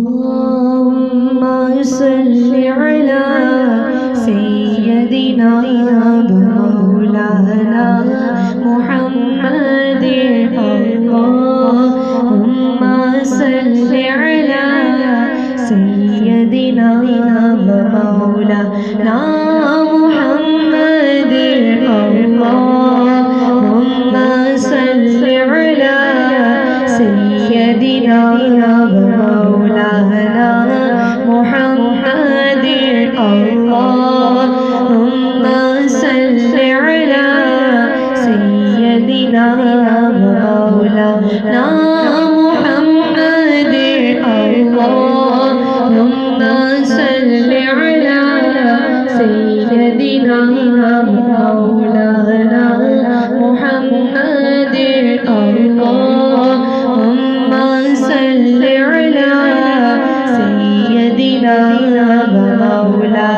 اللهم صل على سيدنا ومولانا محمد اللهم صل على سيدنا ومولانا محمد اللهم صل على سيدنا ومولانا محمد اللهم صل على سيدنا ومولانا محمد اللهم صل على سيدنا ومولانا محمد اللهم صل على سيدنا ومولانا